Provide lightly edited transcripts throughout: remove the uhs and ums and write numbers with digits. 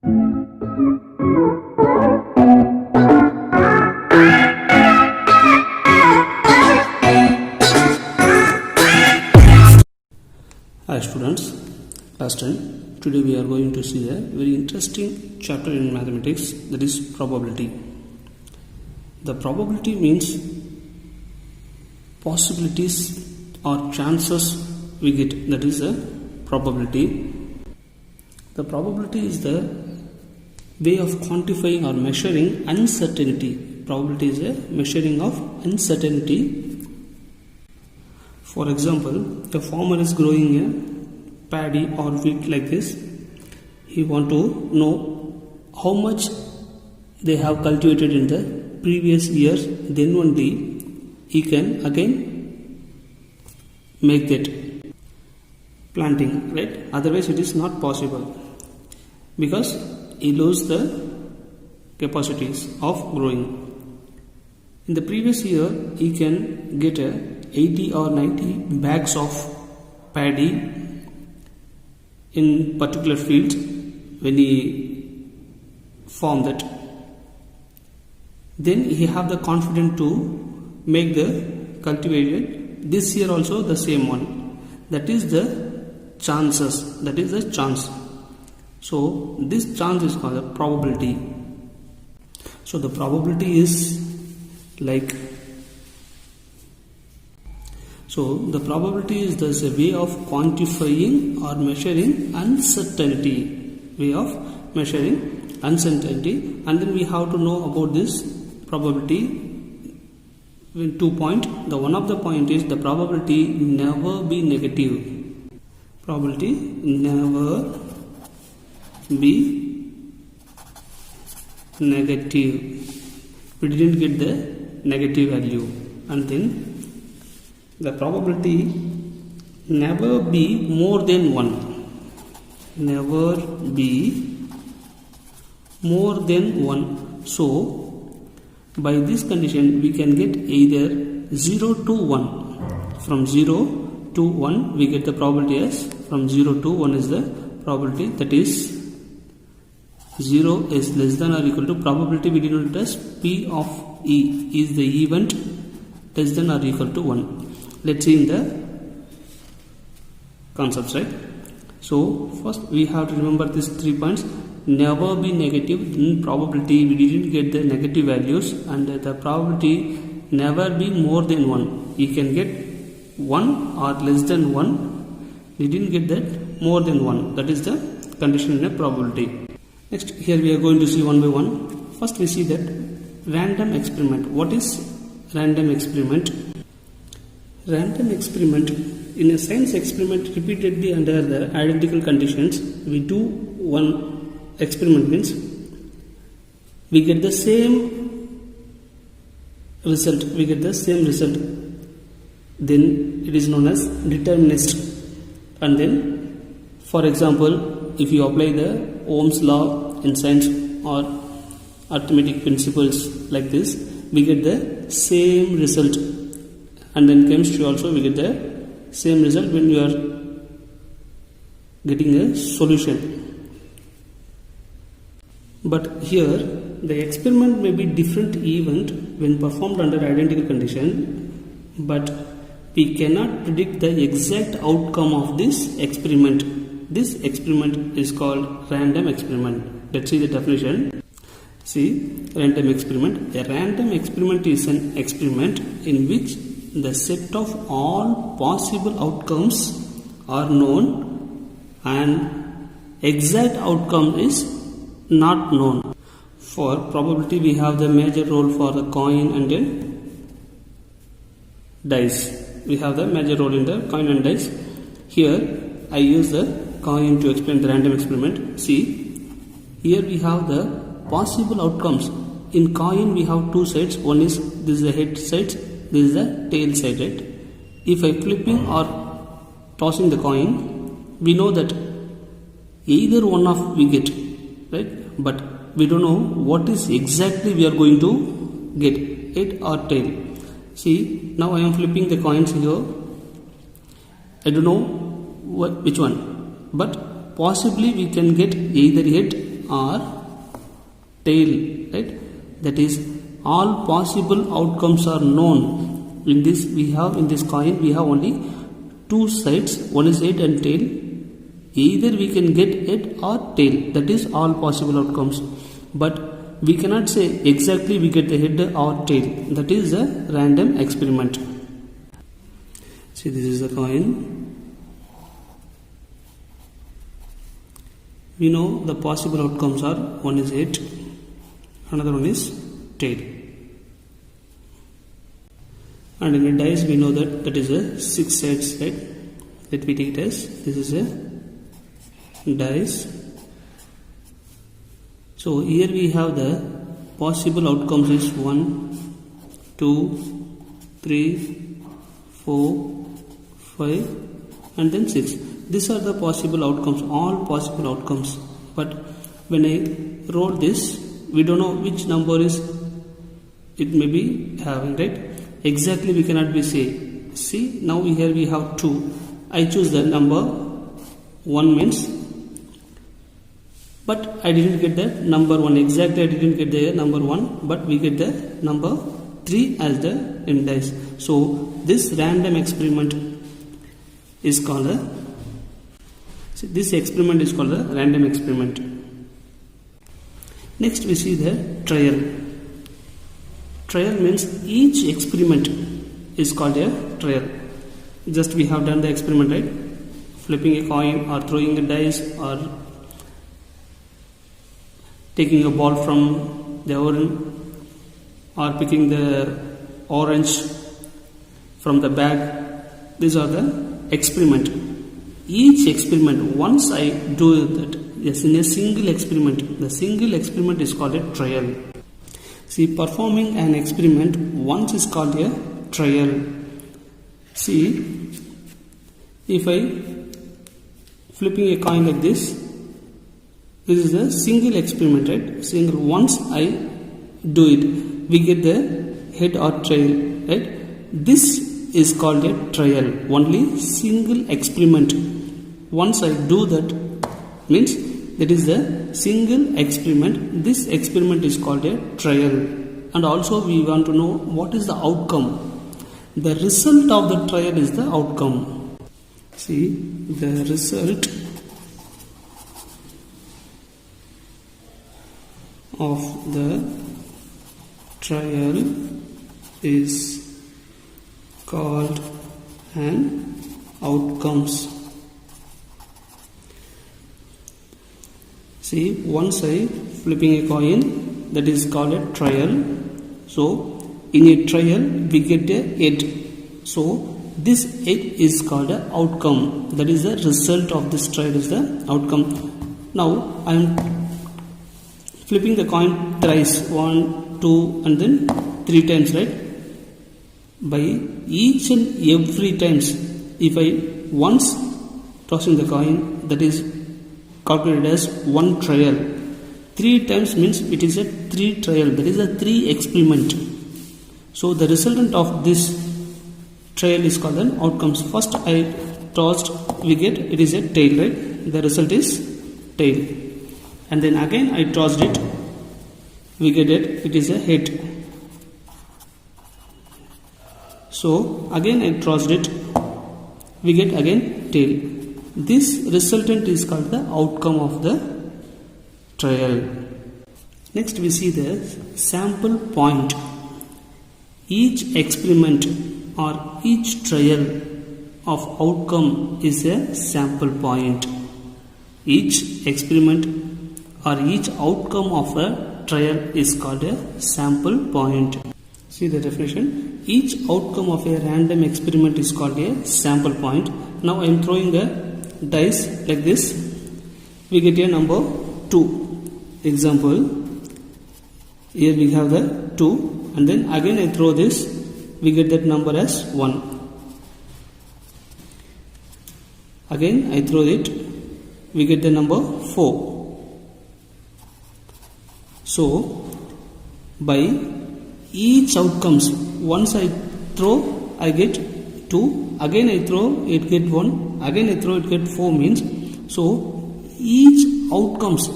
Hi students, last time. Today we are going to see a very interesting chapter in mathematics, that is probability. The probability means possibilities or chances we get, that is a probability. The probability is the way of quantifying or measuring uncertainty. Probability is a measuring of uncertainty. For example, a farmer is growing a paddy or wheat like this. He want to know how much they have cultivated in the previous year. Then only he can again make that planting, right? Otherwise it is not possible, because he loses the capacities of growing. In the previous year he can get a 80 or 90 bags of paddy in particular fields when he farmed that. Then he have the confidence to make the cultivation this year also the same one. That is the chances, that is the chance. So this chance is called a probability. So the probability is like, so the probability is thus a way of quantifying or measuring uncertainty, way of measuring uncertainty. And then we have to know about this probability in 2 points. The one of the point is the probability never be negative. Probability never be negative. We didn't get the negative value. And then the probability never be more than 1. Never be more than 1. So by this condition we can get either 0 to 1. From 0 to 1 we get the probability as, from 0 to 1 is the probability, that is 0 is less than or equal to, probability we denote as P of E is the event less than or equal to 1. Let's see in the concepts, right? So first we have to remember these 3 points. Never be negative. In probability we didn't get the negative values, and the probability never be more than 1. You can get 1 or less than 1. We didn't get that more than 1. That is the condition in a probability. Next, here we are going to see one by one. First we see that random experiment. What is random experiment? Random experiment, in a science experiment repeatedly under the identical conditions, we do one experiment, means we get the same result, then it is known as determinist. And then for example, if you apply the Ohm's law in science or arithmetic principles like this, we get the same result. And then chemistry also we get the same result when you are getting a solution. But here the experiment may be different event when performed under identical condition, but we cannot predict the exact outcome of this experiment. This experiment is called random experiment. Let's see the definition. See, random experiment. A random experiment is an experiment in which the set of all possible outcomes are known and exact outcome is not known. For probability we have the major role for the coin and then dice. We have the major role in the coin and dice. Here I use the coin to explain the random experiment. See, here we have the possible outcomes. In coin we have 2 sides. One is, this is the head side, this is the tail side, right? If I flipping or tossing the coin, we know that either one of we get, right? But we don't know what is exactly we are going to get, head or tail. See, now I am flipping the coins here. I don't know which one, but possibly we can get either head or tail, right? That is, all possible outcomes are known. In this coin we have only two sides, one is head and tail. Either we can get head or tail, that is all possible outcomes. But we cannot say exactly we get the head or tail, that is a random experiment. See, this is the coin. We know the possible outcomes are, one is head, another one is tail. And in a dice we know that is a 6 sides, right? Let me take it as this is a dice. So here we have the possible outcomes is 1, 2, 3, 4, 5 and then 6. These are the possible outcomes, all possible outcomes. But when I roll this, we don't know which number is it may be having, right? Exactly we cannot be say. See, now here we have 2. I choose the number 1 means, but I didn't get the number 1. Exactly I didn't get the number 1, but we get the number 3 as the end dice. So this random experiment is called a random experiment. Next we see the trial. Trial means each experiment is called a trial. Just we have done the experiment, right? Flipping a coin or throwing a dice or taking a ball from the urn or picking the orange from the bag. These are the experiment. Each experiment, once I do that, yes, in a single experiment, the single experiment is called a trial. See, performing an experiment once is called a trial. See, if I flipping a coin like this is a single experiment, right? Single, once I do it, we get the head or tail, right? This is called a trial, only single experiment. Once I do that, means that is the single experiment. This experiment is called a trial. And also we want to know what is the outcome. The result of the trial is the outcome. See, the result of the trial is called an outcomes. See, once I flipping a coin, that is called a trial. So in a trial we get a head. So this head is called a outcome. That is the result of this trial is the outcome. Now I am flipping the coin thrice, 1, 2 and then 3 times, right? By each and every times, if I once tossing the coin, that is calculated as 1 trial. 3 times means it is a 3 trial, that is a 3 experiment. So the resultant of this trial is called an outcomes. First I tossed, we get it is a tail, right? The result is tail. And then again I tossed it, we get it is a head. So again I tossed it, we get again tail. This resultant is called the outcome of the trial. Next we see the sample point. Each experiment or each trial of outcome is a sample point. Each experiment or each outcome of a trial is called a sample point. See the definition. Each outcome of a random experiment is called a sample point. Now I am throwing a dice like this. We get a number 2. Example. Here we have the 2 and then again I throw this. We get that number as 1. Again I throw it. We get the number 4. So by each outcomes, once I throw I get 2, again I throw it get 1, again I throw it get 4 means, so each outcomes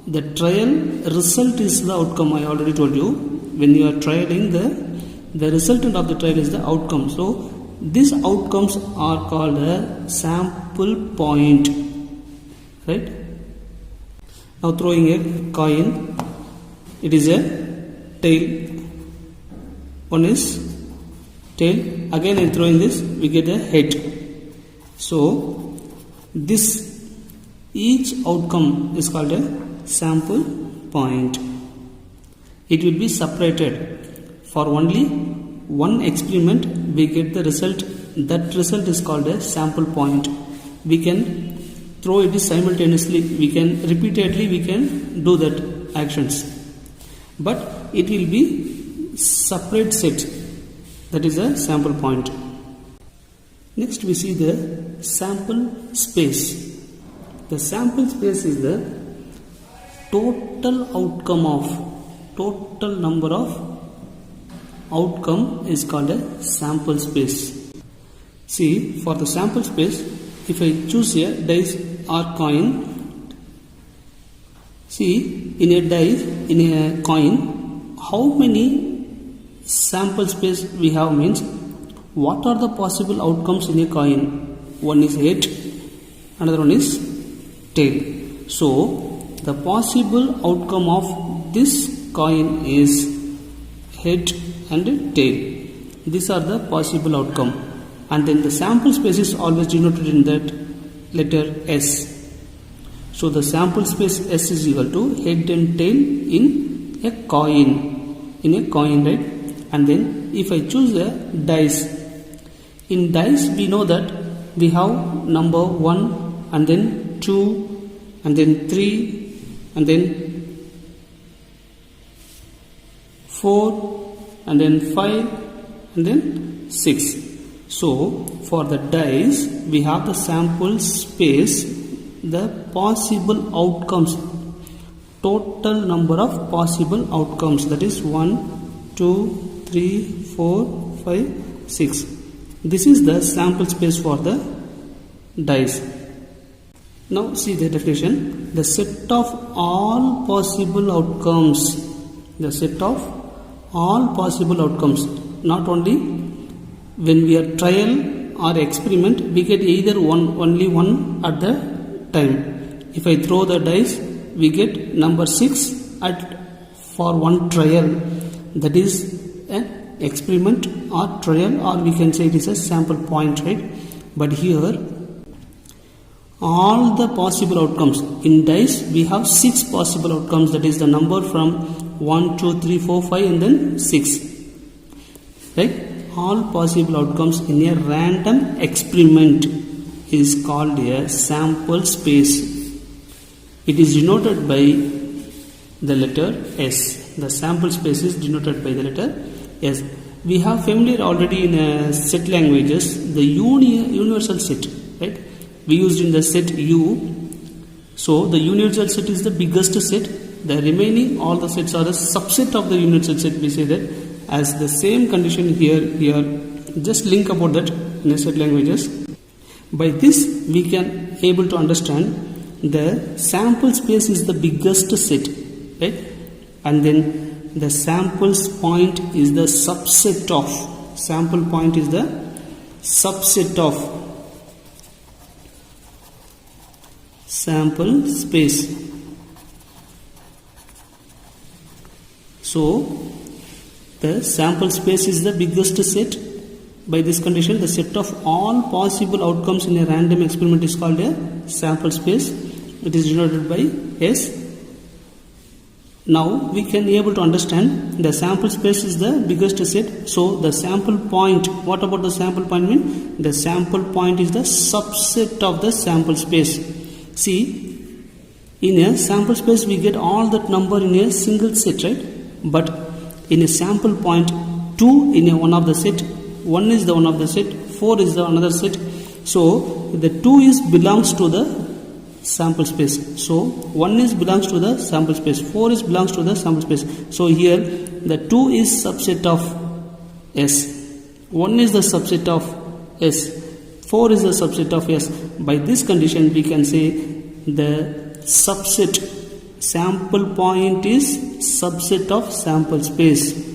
the trial result is the outcome. I already told you, when you are trialing, the resultant of the trial is the outcome. So these outcomes are called a sample point, right? Now throwing a coin, it is a tail. One is tail. Again I am throwing this, we get a head. So this each outcome is called a sample point. It will be separated. For only one experiment we get the result. That result is called a sample point. We can throw it simultaneously, we can repeatedly we can do that actions, but it will be separate set. That is a sample point. Next we see the sample space. The sample space is the total outcome of total number of outcome is called a sample space. See, for the sample space, if I choose a dice or coin, see, in a dice, in a coin, how many sample space we have means what are the possible outcomes in a coin. One is head, another one is tail. So the possible outcome of this coin is head and tail. These are the possible outcome, and then the sample space is always denoted in that letter S. So the sample space S is equal to head and tail in a coin, right? And then if I choose a dice, in dice we know that we have number 1 and then 2 and then 3 and then 4 and then 5 and then 6. So for the dice we have the sample space, the possible outcomes, total number of possible outcomes, that is 1, 2, 3, 4, 5, 6. This is the sample space for the dice. Now see the definition. The set of all possible outcomes. The set of all possible outcomes. Not only when we are trial or experiment, we get either only one at the time. If I throw the dice, we get number 6 for one trial. That is an experiment or trial, or we can say it is a sample point, right? But here all the possible outcomes in dice, we have 6 possible outcomes, that is the number from 1, 2, 3, 4, 5 and then 6, right? All possible outcomes in a random experiment is called a sample space. It is denoted by the letter S. The sample space is denoted by the letter S. We have familiar already in set languages the universal set, right? We used in the set U. So the universal set is the biggest set. The remaining all the sets are a subset of the universal set. We say that as the same condition here. Just link about that in a set languages. By this we can able to understand the sample space is the biggest set, right? And then the samples point is the subset of, sample point is the subset of sample space. So the sample space is the biggest set. By this condition, the set of all possible outcomes in a random experiment is called a sample space. It is denoted by S. Now we can be able to understand the sample space is the biggest set. So the sample point, what about the sample point mean? The sample point is the subset of the sample space. See, in a sample space we get all that number in a single set, right? But in a sample point, 2 in a one of the set, 1 is the one of the set, 4 is the another set. So the 2 is belongs to the sample space. So 1 is belongs to the sample space, 4 is belongs to the sample space. So here the 2 is subset of S, 1 is the subset of S, 4 is the subset of S. By this condition we can say the subset sample point is subset of sample space.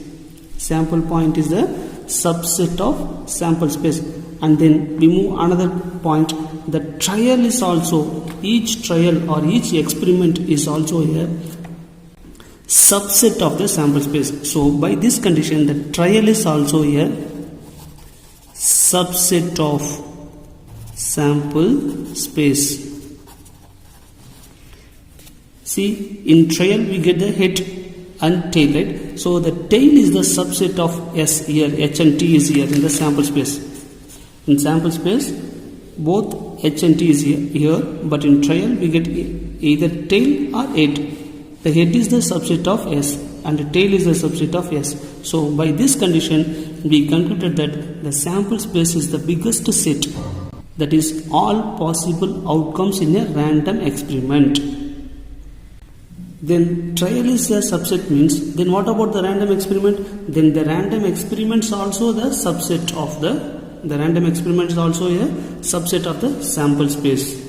Sample point is the subset of sample space. And then we move another point. The trial is also, each trial or each experiment is also a subset of the sample space. So by this condition, the trial is also a subset of sample space. See, in trial we get the head and tail, right? So the tail is the subset of S here, H and T is here in the sample space. In sample space, both H and T is here, but in trial we get either tail or head. The head is the subset of S and the tail is the subset of S. So by this condition, we concluded that the sample space is the biggest set, that is all possible outcomes in a random experiment. Then trial is a subset means, then what about the random experiment? Then the random experiment is also the subset of the random experiment is also a subset of the sample space.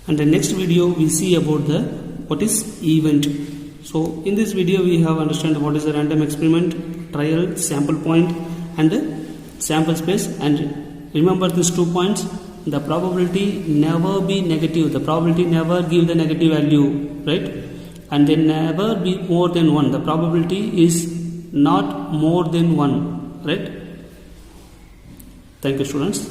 And the next video we see about the what is event. So in this video we have understand what is a random experiment, trial, sample point and sample space. And remember these 2 points, the probability never be negative, the probability never give the negative value, right? And then never be more than 1, the probability is not more than 1, right? Thank you, students.